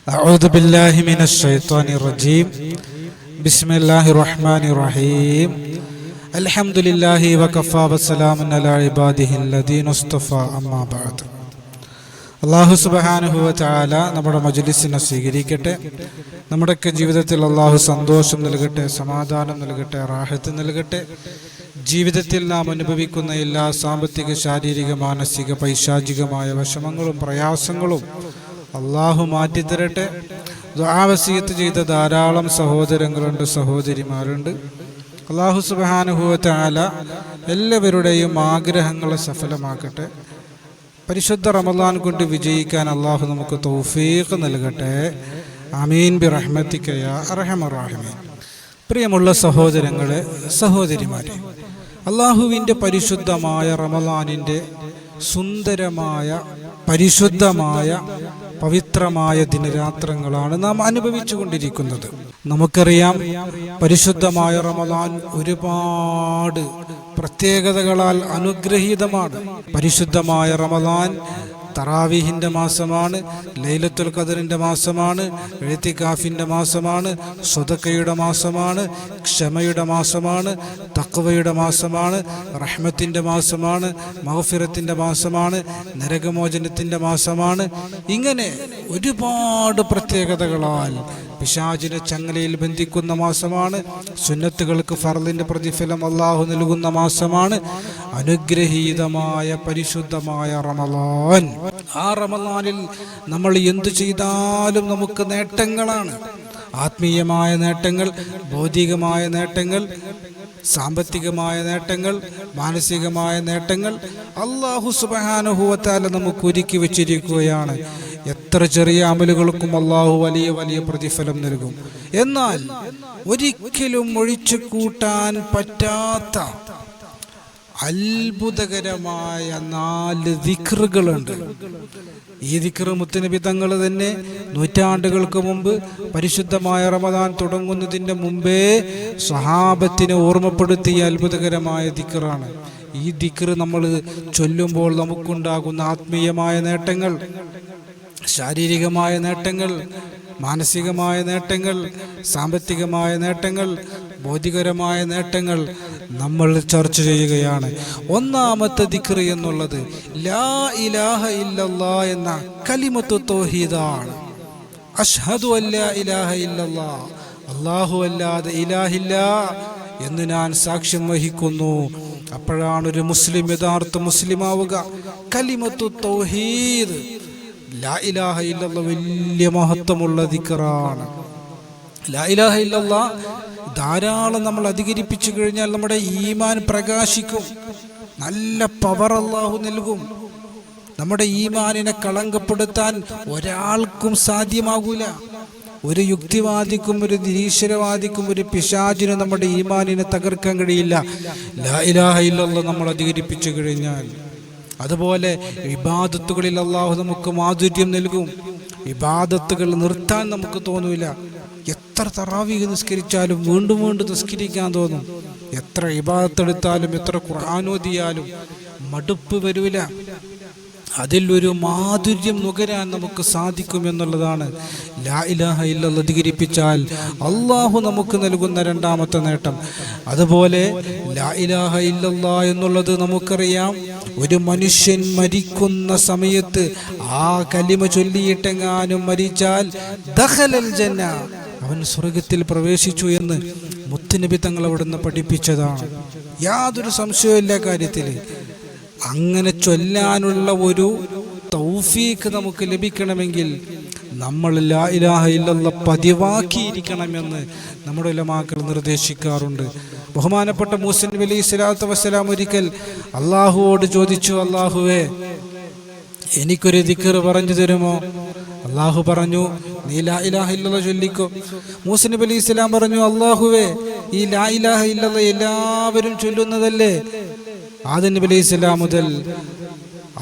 أعوذ بالله من الشيطان الرجيم بسم الله الرحمن الرحيم الحمد لله وكفى وسلام على عباده الذين اصطفى أما بعد അല്ലാഹു സുബ്ഹാനഹു വ തആല നമ്മുടെ മജ്ലിസിനെ സ്വീകരിക്കട്ടെ. നമ്മുടെയൊക്കെ ജീവിതത്തിൽ അല്ലാഹു സന്തോഷം നൽകട്ടെ, സമാധാനം നൽകട്ടെ, റാഹത്ത് നൽകട്ടെ. ജീവിതത്തിൽ നാം അനുഭവിക്കുന്ന എല്ലാ സാമ്പത്തിക, ശാരീരിക, മാനസിക, പൈശാചികമായ വിഷമങ്ങളും പ്രയാസങ്ങളും അല്ലാഹു മാറ്റിത്തരട്ടെ. ദുആ വസിയത്ത് ചെയ്ത ധാരാളം സഹോദരങ്ങളുണ്ട്, സഹോദരിമാരുണ്ട്. അല്ലാഹു സുബ്ഹാനഹു വ തആല എല്ലാവരുടെയും ആഗ്രഹങ്ങളെ സഫലമാക്കട്ടെ. പരിശുദ്ധ റമളാൻ കൊണ്ട് വിജയിക്കാൻ അല്ലാഹു നമുക്ക് തൗഫീഖ് നൽകട്ടെ. ആമീൻ ബിറഹ്മതിക യാ അർഹമർ റഹീമീൻ. പ്രിയമുള്ള സഹോദരങ്ങളെ, സഹോദരിമാരെ, അല്ലാഹുവിൻ്റെ പരിശുദ്ധമായ റമളാനിൻ്റെ സുന്ദരമായ, പരിശുദ്ധമായ, പവിത്രമായ ദിനരാത്രങ്ങളാണ് നാം അനുഭവിച്ചു കൊണ്ടിരിക്കുന്നത്. നമുക്കറിയാം, പരിശുദ്ധമായ റമളാൻ ഒരുപാട് പ്രത്യേകതകളാൽ അനുഗ്രഹീതമാണ്. പരിശുദ്ധമായ റമളാൻ തറാവീഹിൻ്റെ മാസമാണ്, ലൈലത്തുൽ ഖദറിൻ്റെ മാസമാണ്, ഇഅ്തികാഫിൻ്റെ മാസമാണ്, സ്വതക്കയുടെ മാസമാണ്, ക്ഷമയുടെ മാസമാണ്, തഖ്വയുടെ മാസമാണ്, റഹ്മത്തിൻ്റെ മാസമാണ്, മഗ്ഫിറത്തിൻ്റെ മാസമാണ്, നരകമോചനത്തിൻ്റെ മാസമാണ്. ഇങ്ങനെ ഒരുപാട് പ്രത്യേകതകളാൽ പിശാചിനെ ചങ്ങലയിൽ ബന്ധിക്കുന്ന മാസമാണ്. സുന്നത്തുകൾക്ക് ഫർളിൻ്റെ പ്രതിഫലം അല്ലാഹു നൽകുന്ന മാസമാണ് അനുഗ്രഹീതമായ പരിശുദ്ധമായ റമളാൻ. ആ റമളാനിൽ നമ്മൾ എന്തു ചെയ്താലും നമുക്ക് നേട്ടങ്ങളാണ്. ആത്മീയമായ നേട്ടങ്ങൾ, ഭൗതികമായ നേട്ടങ്ങൾ, സാമ്പത്തികമായ നേട്ടങ്ങൾ, മാനസികമായ നേട്ടങ്ങൾ അല്ലാഹു സുബ്ഹാനഹു വ തആല നമുക്ക് ഒരുക്കി വെച്ചിരിക്കുകയാണ്. എത്ര ചെറിയ അമലുകൾക്കും അല്ലാഹു വലിയ വലിയ പ്രതിഫലം നൽകും. എന്നാൽ ഒരിക്കലും ഒഴിച്ചു കൂട്ടാൻ പറ്റാത്ത അത്ഭുതകരമായ 4 ദിക്റുകളുണ്ട്. ഈ ദിക്ർ മുത്തുനബി തങ്ങൾ തന്നെ നൂറ്റാണ്ടുകൾക്ക് മുമ്പ് പരിശുദ്ധമായ റമളാൻ തുടങ്ങുന്നതിൻ്റെ മുമ്പേ സ്വഹാബത്തിനെ ഓർമ്മപ്പെടുത്തിയ അത്ഭുതകരമായ ദിക്റാണ്. ഈ ദിക്ർ നമ്മൾ ചൊല്ലുമ്പോൾ നമുക്കുണ്ടാകുന്ന ആത്മീയമായ നേട്ടങ്ങൾ, ശാരീരികമായ നേട്ടങ്ങൾ, മാനസികമായ നേട്ടങ്ങൾ, സാമ്പത്തികമായ നേട്ടങ്ങൾ, ഭൗതികരമായ നേട്ടങ്ങൾ നമ്മൾ ചർച്ച ചെയ്യുകയാണ്. ഒന്നാമത്തെ ദിക്ർ എന്നുള്ളത് ലാ ഇലാഹ ഇല്ലല്ലാ എന്ന കലിമത്തു തൗഹീദാണ്. അഷ്ഹദു അല്ലാ ഇലാഹ ഇല്ലല്ലാ, അല്ലാഹു അല്ലാതെ ഇലാഹില്ല എന്ന് ഞാൻ സാക്ഷ്യം വഹിക്കുന്നു. അപ്പോഴാണ് ഒരു മുസ്ലിം യഥാർത്ഥ മുസ്ലിം ആവുക. കലിമത്തു തൗഹീദ്, ലാ ഇലാഹ ഇല്ലല്ലാ വലിയ മഹത്വമുള്ള ദിക്റാണ്. ലാ ഇലാഹ ഇല്ലല്ലാ ധാരാളം നമ്മൾ അധികരിപ്പിച്ചു കഴിഞ്ഞാൽ നമ്മുടെ ഈമാൻ പ്രകാശിക്കും, നല്ല പവർ അല്ലാഹു നൽകും. നമ്മുടെ ഈമാനിനെ കളങ്കപ്പെടുത്താൻ ഒരാൾക്കും സാധ്യമാകൂല. ഒരു യുക്തിവാദിക്കും, ഒരു നിരീശ്വരവാദിക്കും, ഒരു പിശാചിനും നമ്മുടെ ഈമാനിനെ തകർക്കാൻ കഴിയില്ല ലാ ഇലാഹ ഇല്ലല്ലാ നമ്മൾ അധികരിപ്പിച്ചു കഴിഞ്ഞാൽ. അതുപോലെ ഇബാദത്തുകളിൽ അല്ലാഹു നമുക്ക് മാധുര്യം നൽകും. ഇബാദത്തുകൾ നിർത്താൻ നമുക്ക് തോന്നൂല. എത്ര തറാവീഹ് നിസ്കരിച്ചാലും വീണ്ടും വീണ്ടും നിസ്കരിക്കാൻ തോന്നും. എത്ര ഇബാദത്തെടുത്താലും എത്ര ഖുർആൻ ഓതിയാലും മടുപ്പ് വരൂല. അതിലൊരു മാധുര്യം നുകരാൻ നമുക്ക് സാധിക്കും എന്നുള്ളതാണ് ലാ ഇലാഹ ഇല്ലല്ലാഹ് അധികരിപ്പിച്ചാൽ അല്ലാഹു നമുക്ക് നൽകുന്ന രണ്ടാമത്തെ നേട്ടം. അതുപോലെ ലാ ഇലാഹ ഇല്ലല്ലാഹ് എന്നുള്ളത് നമുക്കറിയാം, ഒരു മനുഷ്യൻ മരിക്കുന്ന സമയത്ത് ആ കലിമ ചൊല്ലിയിട്ടെങ്ങാനും മരിച്ചാൽ ദഖലൽ ജന്ന, അവൻ സ്വർഗത്തിൽ പ്രവേശിച്ചു എന്ന് മുത്തുനബി തങ്ങൾ അവിടുന്ന് പഠിപ്പിച്ചതാണ്. യാതൊരു സംശയമില്ല കാര്യത്തിൽ. അങ്ങനെ ചൊല്ലാനുള്ള ഒരു തൗഫീഖ് നമുക്ക് ലഭിക്കണമെങ്കിൽ നമ്മൾ ലാ ഇലാഹ ഇല്ലല്ലാഹ് പതിവാക്കിയിരിക്കണമെന്ന് നമ്മുടെ ഉലമാക്കൾ നിർദ്ദേശിക്കാറുണ്ട്. ബഹുമാനപ്പെട്ട മൂസ നബി അലൈഹി സ്വലാത്തു വസ്സലാം ഒരിക്കൽ അല്ലാഹുവോട് ചോദിച്ചു, അല്ലാഹുവേ, എനിക്കൊരു ദിക്ർ പറഞ്ഞു തരുമോ? അല്ലാഹു പറഞ്ഞു, നീ ലാ ഇലാഹ ഇല്ലല്ലാഹ് ചൊല്ലിക്കോ. മൂസ നബി അലൈഹി സ്വലാം പറഞ്ഞു, അല്ലാഹുവേ, ഈ ലാ ഇലാഹ ഇല്ലല്ലാഹ് എല്ലാവരും ചൊല്ലുന്നതല്ലേ? ആദം നബി അലൈഹി സ്വലാം മുതൽ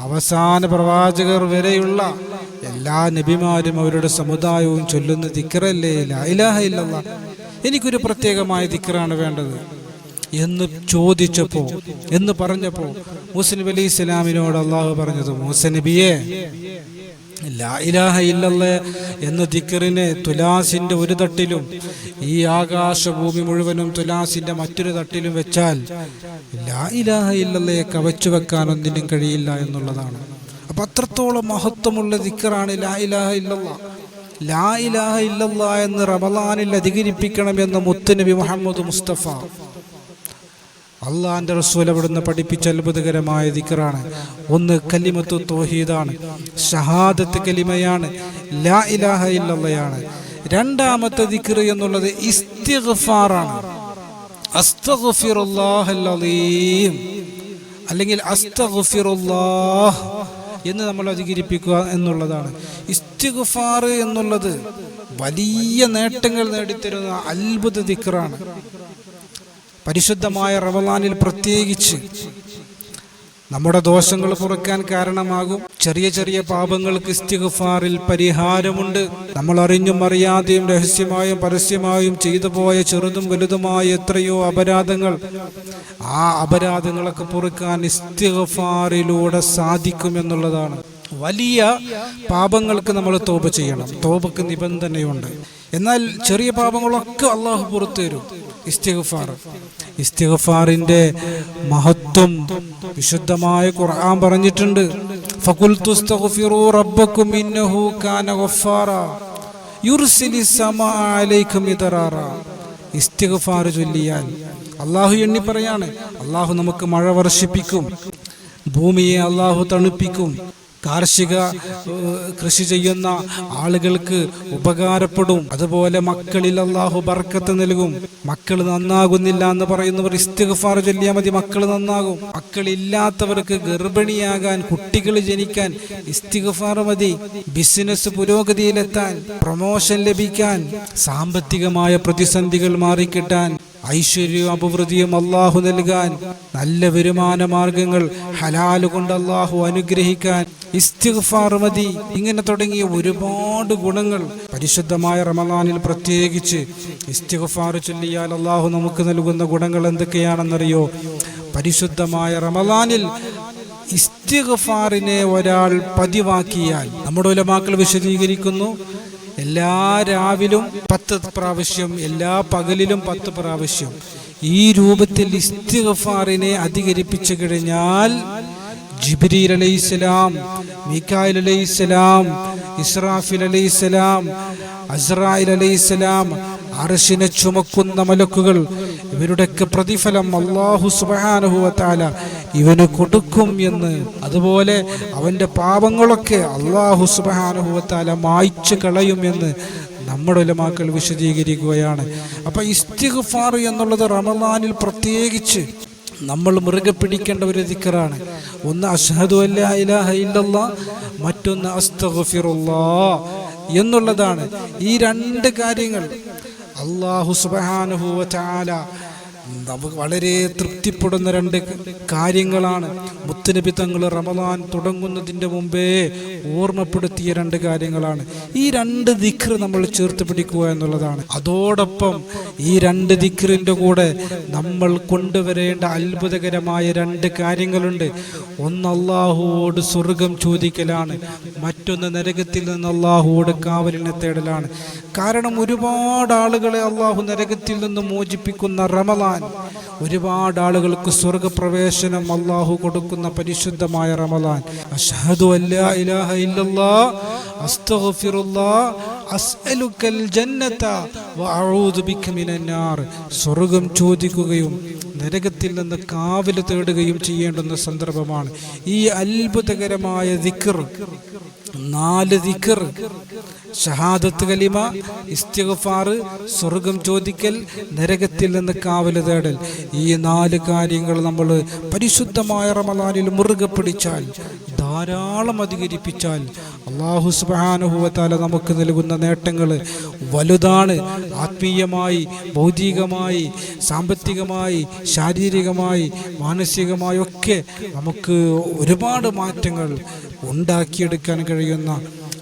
അവസാന പ്രവാചകർ വരെയുള്ള എല്ലാ നബിമാരും അവരുടെ സമുദായവും ചൊല്ലുന്ന ദിക്റല്ലേ ലാ ഇലാഹ ഇല്ലല്ലാഹ്. എനിക്കൊരു പ്രത്യേകമായ ദിക്റാണ് വേണ്ടത് എന്ന് ചോദിച്ചപ്പോൾ, എന്ന് പറഞ്ഞപ്പോൾ മൂസ നബി അലൈഹി സ്വലാമിനോട് അല്ലാഹു പറഞ്ഞത്, മൂസ നബിയെ, ലാ ഇലാഹ ഇല്ലല്ലാഹ് എന്ന ദിക്റിനെ തുലാസിന്റെ ഒരു തട്ടിലും ഈ ആകാശഭൂമി മുഴുവനും തുലാസിന്റെ മറ്റൊരു തട്ടിലും വെച്ചാൽ ലാ ഇലാഹ ഇല്ലല്ലാഹയെ കവച്ചു വെക്കാൻ ഒന്നിനും കഴിയില്ല എന്നുള്ളതാണ്. അപ്പൊ അത്രത്തോളം മഹത്വമുള്ള ദിക്റാണ് ലാ ഇലാഹ ഇല്ലല്ലാഹ്. ലാ ഇലാഹ ഇല്ലല്ലാഹ് എന്ന് റമളാനിൽ അധികരിപ്പിക്കണമെന്ന് മുത്തുനബി മുഹമ്മദ് മുസ്തഫ അള്ളാന്റെ റസൂൽ അവിടുന്ന് പഠിപ്പിച്ച അത്ഭുതകരമായ ദിക്റാണ്. ഒന്ന് കലിമത്തു തൗഹീദാണ്, ഷഹാദത്ത് കലിമയാണ്, ലാ ഇലാഹ ഇല്ലല്ലാഹയാണ്. രണ്ടാമത്തെ ദിക്ർ എന്നുള്ളത് ഇസ്തിഗ്ഫാറാണ്. അസ്തഗ്ഫിറുല്ലാഹൽ അലീം അല്ലെങ്കിൽ അസ്തഗ്ഫിറുല്ലാഹ് എന്ന് നമ്മൾ അധികരിപ്പിക്കുക എന്നുള്ളതാണ്. ഇസ്തിഗ്ഫാർ എന്നുള്ളത് വലിയ നേട്ടങ്ങൾ നേടിത്തരുന്ന അത്ഭുത ദിക്റാണ്. പരിശുദ്ധമായ റമളാനിൽ പ്രത്യേകിച്ച് നമ്മുടെ ദോഷങ്ങൾ കുറയ്ക്കാൻ കാരണമാകും. ചെറിയ ചെറിയ പാപങ്ങൾക്ക് ഇസ്തിഗ്ഫാറിൽ പരിഹാരമുണ്ട്. നമ്മൾ അറിഞ്ഞും അറിയാതെയും രഹസ്യമായും പരസ്യമായും ചെയ്തു പോയ ചെറുതും വലുതുമായ എത്രയോ അപരാധങ്ങൾ, ആ അപരാധങ്ങളൊക്കെ പൊറുക്കാൻ ഇസ്തിഗ്ഫാറിലൂടെ സാധിക്കുമെന്നുള്ളതാണ്. വലിയ പാപങ്ങൾക്ക് നമ്മൾ തൗബ ചെയ്യണം, തൗബക്ക് നിബന്ധനയുണ്ട്. എന്നാൽ ചെറിയ പാപങ്ങളൊക്കെ അള്ളാഹു പുറത്തു തരും. ഇസ്തിഗ്ഫാറിന്റെ മഹത്വം വിശുദ്ധമായ ഖുർആൻ പറഞ്ഞിട്ടുണ്ട്. ഫഖുൽതു ഇസ്തഗ്ഫിറൂ റബ്ബക്കും ഇന്നഹു കാന ഗഫാറ യുർസിലിസ് സമാഅ അലൈക്കും മിദ്റാറ. ഇസ്തിഗ്ഫാർ ചൊല്ലിയാൽ അള്ളാഹു എണ്ണി പറയാണ്, അള്ളാഹു നമുക്ക് മഴ വർഷിപ്പിക്കും, ഭൂമിയെ അള്ളാഹു തണുപ്പിക്കും, കാർഷിക കൃഷി ചെയ്യുന്ന ആളുകൾക്ക് ഉപകാരപ്പെടും, അതുപോലെ മക്കളിൽ അള്ളാഹു ബർക്കത്ത് നൽകും. മക്കൾ നന്നാകുന്നില്ല എന്ന് പറയുന്നവർ ഇസ്തിഗ്ഫാർ ചൊല്ലിയാൽ മതി, മക്കൾ നന്നാകും. മക്കളില്ലാത്തവർക്ക് ഗർഭിണിയാകാൻ, കുട്ടികൾ ജനിക്കാൻ ഇസ്തിഗ്ഫാർ മതി. ബിസിനസ് പുരോഗതിയിലെത്താൻ, പ്രൊമോഷൻ ലഭിക്കാൻ, സാമ്പത്തികമായ പ്രതിസന്ധികൾ മാറിക്കിട്ടാൻ, ഐശ്വര്യവും അഭിവൃദ്ധിയും അള്ളാഹു നൽകാൻ, നല്ല വരുമാന മാർഗങ്ങൾ ഹലാൽ കൊണ്ട് അള്ളാഹു അനുഗ്രഹിക്കാൻ ഇസ്തിഗ്ഫാർ മതി. ഇങ്ങനെ തുടങ്ങിയ ഒരുപാട് ഗുണങ്ങൾ പരിശുദ്ധമായ റമളാനിൽ പ്രത്യേകിച്ച് ഇസ്തിഗ്ഫാർ ചൊല്ലിയാൽ അള്ളാഹു നമുക്ക് നൽകുന്ന ഗുണങ്ങൾ എന്തൊക്കെയാണെന്നറിയോ? പരിശുദ്ധമായ റമളാനിൽ ഇസ്തിഗ്ഫാറിനെ ഒരാൾ പതിവാക്കിയാൽ, നമ്മുടെ ഉലമാക്കൾ വിശദീകരിക്കുന്നു, എല്ലാ രാവിലും 10 പ്രാവശ്യം, എല്ലാ പകലിലും 10 പ്രാവശ്യം ഈ രൂപത്തിൽ ഇസ്തിഗ്ഫാറിനെ അധികരിപ്പിച്ചു കഴിഞ്ഞാൽ ജിബ്രീൽ അലൈഹിസ്സലാം, മീകായിൽ അലൈഹിസ്സലാം, ഇസ്രാഫീൽ അലൈഹിസ്സലാം, അസ്രായിൽ അലൈഹിസ്സലാം, അർശിനെ ചുമക്കുന്ന മലക്കുകൾ, ഇവരുടെയൊക്കെ പ്രതിഫലം അല്ലാഹു സുബ്ഹാനഹു വ തആല ഇവന് കൊടുക്കും എന്ന്, അതുപോലെ അവന്റെ പാപങ്ങളൊക്കെ അല്ലാഹു സുബ്ഹാനഹു വ തആല മായ്ച്ചു കളയും എന്ന് നമ്മുടെ ഉലമാക്കൾ വിശദീകരിക്കുകയാണ്. അപ്പൊ ഇസ്തിഗ്ഫാർ എന്നുള്ളത് റമളാനിൽ പ്രത്യേകിച്ച് നമ്മൾ മുറുകെ പിടിക്കേണ്ട ഒരു ദിക്റാണ്. ഒന്ന് അഷ്ഹദു അല്ലാ ഇലാഹ ഇല്ലല്ലാഹ്, മറ്റൊന്ന് അസ്തഗ്ഫിറുല്ലാഹ് എന്നുള്ളതാണ്. ഈ രണ്ട് കാര്യങ്ങൾ അല്ലാഹു സുബ്ഹാനഹു വ തആല നമുക്ക് വളരെ തൃപ്തിപ്പെടുന്ന രണ്ട് കാര്യങ്ങളാണ്. മുത്തുനബി തങ്ങൾ റമളാൻ തുടങ്ങുന്നതിൻ്റെ മുമ്പേ ഓർമ്മപ്പെടുത്തിയ രണ്ട് കാര്യങ്ങളാണ്. ഈ രണ്ട് ദിക്ർ നമ്മൾ ചേർത്ത് പിടിക്കുക എന്നുള്ളതാണ്. അതോടൊപ്പം ഈ രണ്ട് ദിക്റിൻ്റെ കൂടെ നമ്മൾ കൊണ്ടുവരേണ്ട അത്ഭുതകരമായ രണ്ട് കാര്യങ്ങളുണ്ട്. ഒന്ന് അല്ലാഹുവോട് സ്വർഗം ചോദിക്കലാണ്, മറ്റൊന്ന് നരകത്തിൽ നിന്ന് അല്ലാഹുവോട് കാവലിനെ തേടലാണ്. കാരണം ഒരുപാട് ആളുകളെ അല്ലാഹു നരകത്തിൽ നിന്ന് മോചിപ്പിക്കുന്ന റമളാൻ, ഒരുപാട് ആളുകൾക്ക് സ്വർഗപ്രവേശനം അല്ലാഹു കൊടുക്കുന്ന പരിശുദ്ധമായ റമളാൻ. അഷ്ഹദു അല്ലാ ഇലാഹ ഇല്ലല്ലാഹ് അസ്തഗ്ഫിറുല്ലാഹ് അസ്അലുക്കൽ ജന്നത വഅഊദു ബിക മിനന്നാർ. സ്വർഗം ചോദിക്കുകയും നരകത്തിൽ നിന്ന് കാവല് തേടുകയും ചെയ്യേണ്ടുന്ന സന്ദർഭമാണ്. ഈ അത്ഭുതകരമായ ദിക്ർ, 4 ദിക്ർ, ഷഹാദത്ത് കലിമ, ഇസ്തിഗ്ഫാർ, സ്വർഗം ചോദിക്കൽ, നരകത്തിൽ നിന്ന് കാവല് തേടൽ, ഈ 4 കാര്യങ്ങൾ നമ്മൾ പരിശുദ്ധമായ റമളാനിൽ മുറുകെ പിടിച്ചാൽ, ധാരാളം അധികരിപ്പിച്ചാൽ അല്ലാഹു സുബ്ഹാനഹു വ തആല നമുക്ക് നൽകുന്ന നേട്ടങ്ങൾ വലുതാണ്. ആത്മീയമായി, ഭൗതികമായി, സാമ്പത്തികമായി, ശാരീരികമായി, മാനസികമായി ഒക്കെ നമുക്ക് ഒരുപാട് മാറ്റങ്ങൾ ഉണ്ടാക്കിയെടുക്കാൻ കഴിയുന്ന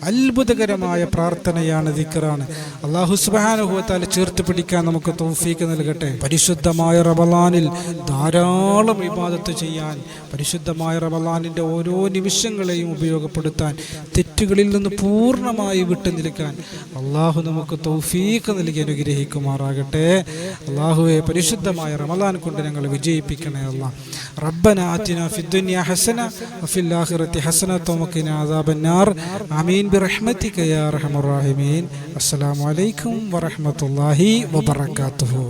അത്ഭുതകരമായ പ്രാർത്ഥനയാണ്, ദിക്റാണ്. അല്ലാഹു സുബ്ഹാനഹു വ തആല ചേർത്ത് പിടിക്കാൻ നമുക്ക് തൗഫീഖ് നൽകട്ടെ. പരിശുദ്ധമായ റമളാനിൽ ധാരാളം ഇബാദത്ത് ചെയ്യാൻ, പരിശുദ്ധമായ റമളാനിൻ്റെ ഓരോ നിമിഷങ്ങളെയും ഉപയോഗപ്പെടുത്താൻ, തെറ്റുകളിൽ നിന്ന് പൂർണ്ണമായി വിട്ടു നിൽക്കാൻ അല്ലാഹു നമുക്ക് തൗഫീഖ് നൽകി അനുഗ്രഹിക്കുമാറാകട്ടെ. അല്ലാഹുവേ, പരിശുദ്ധമായ റമളാൻ കൊണ്ട് ഞങ്ങൾ വിജയിപ്പിക്കണേ അല്ലാഹ്. റബ്ബന ആതിനാ ഫിദ്ദുനിയ ഹസന വഫിൽ ആഖിറതി ഹസനത വഖിനാ അദാബന്നാർ. ആമീൻ ബിറഹ്മതിക യാ അർഹമർ റഹീമീൻ. അസ്സലാമു അലൈക്കും വറഹ്മത്തുള്ളാഹി വബറകാതുഹു.